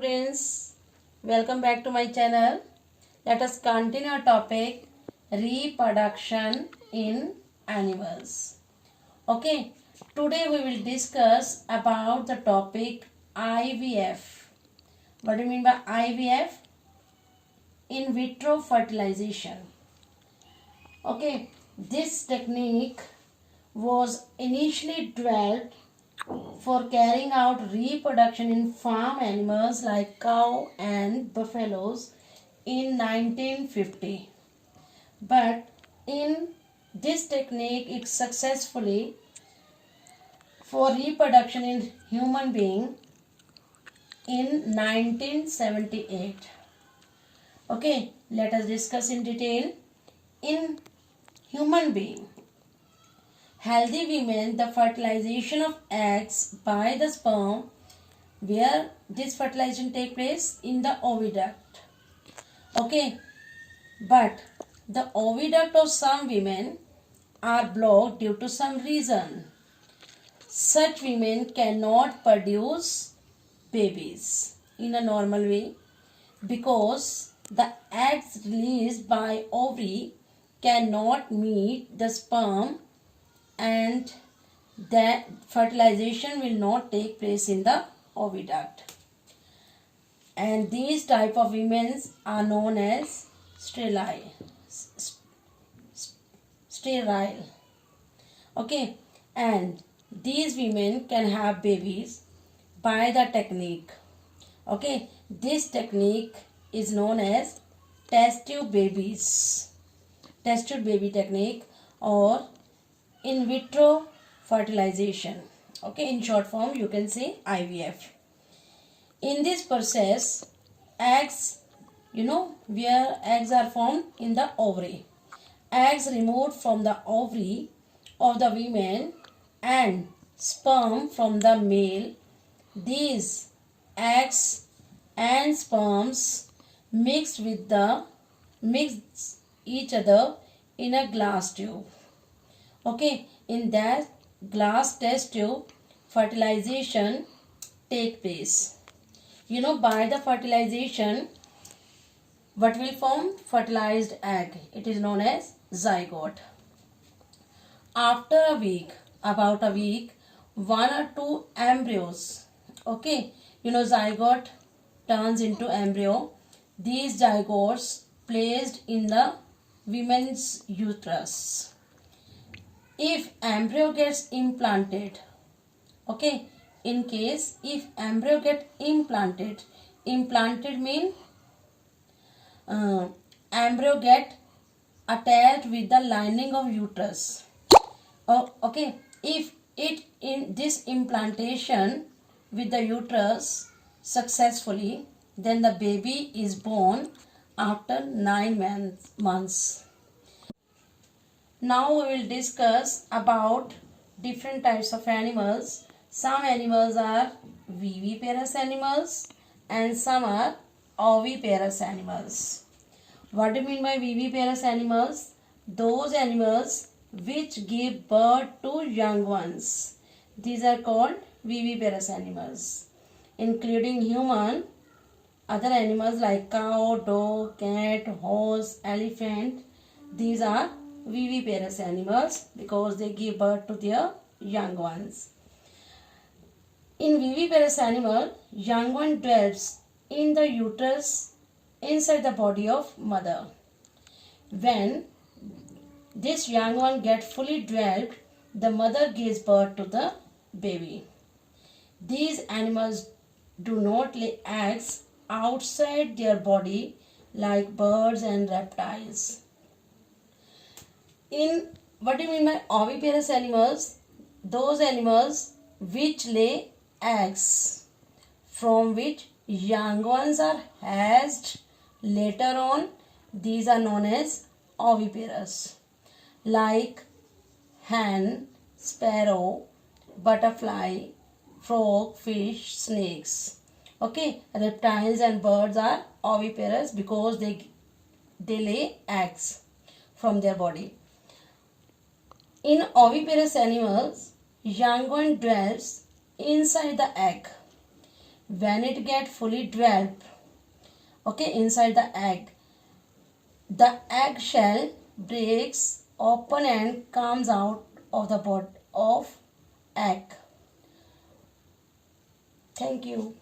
students, welcome back to my channel. Let us continue our topic reproduction in animals. Okay, today we will discuss about the topic IVF. What do you mean by IVF? In vitro fertilization. Okay, this technique was initially developed for carrying out reproduction in farm animals like cow and buffaloes in 1950. But in this technique it successfully for reproduction in human being in 1978. Okay, let us discuss in detail. In human being, healthy women, the fertilization of eggs by the sperm, where this fertilization take place in the oviduct. Okay, but the oviduct of some women are blocked due to some reason. Such women cannot produce babies in a normal way because the eggs released by ovary cannot meet the sperm and that fertilization will not take place in the oviduct. And these type of women are known as sterile. Okay, and these women can have babies by the technique. Okay, this technique is known as test tube baby technique or in vitro fertilization. Okay, in short form you can say IVF. In this process, eggs, where eggs are formed in the ovary. Eggs removed from the ovary of the women and sperm from the male. These eggs and sperms mix each other in a glass tube. Okay, in that glass test tube, fertilization take place. By the fertilization, what will form? Fertilized egg. It is known as zygote. After a week, about a week, 1 or 2 embryos. Okay, zygote turns into embryo. These zygotes placed in the women's uterus. If embryo gets implanted, okay, in case if embryo get implanted mean embryo get attached with the lining of uterus. Okay, if it in this implantation with the uterus successfully, then the baby is born after 9 months. Now we will discuss about different types of animals. Some animals are viviparous animals and some are oviparous animals. What do you mean by viviparous animals? Those animals which give birth to young ones. These are called viviparous animals, including human, other animals like cow, dog, cat, horse, elephant. These are viviparous animals because they give birth to their young ones. In viviparous animal, young one dwells in the uterus inside the body of mother. When this young one gets fully developed, the mother gives birth to the baby. These animals do not lay eggs outside their body like birds and reptiles. In what do you mean by oviparous animals? Those animals which lay eggs from which young ones are hatched later on, these are known as oviparous, like hen, sparrow, butterfly, frog, fish, snakes. Okay, reptiles and birds are oviparous because they lay eggs from their body. In oviparous animals, young one dwells inside the egg. when it get fully developed, okay, inside the egg shell breaks open and comes out of the body of egg. Thank you.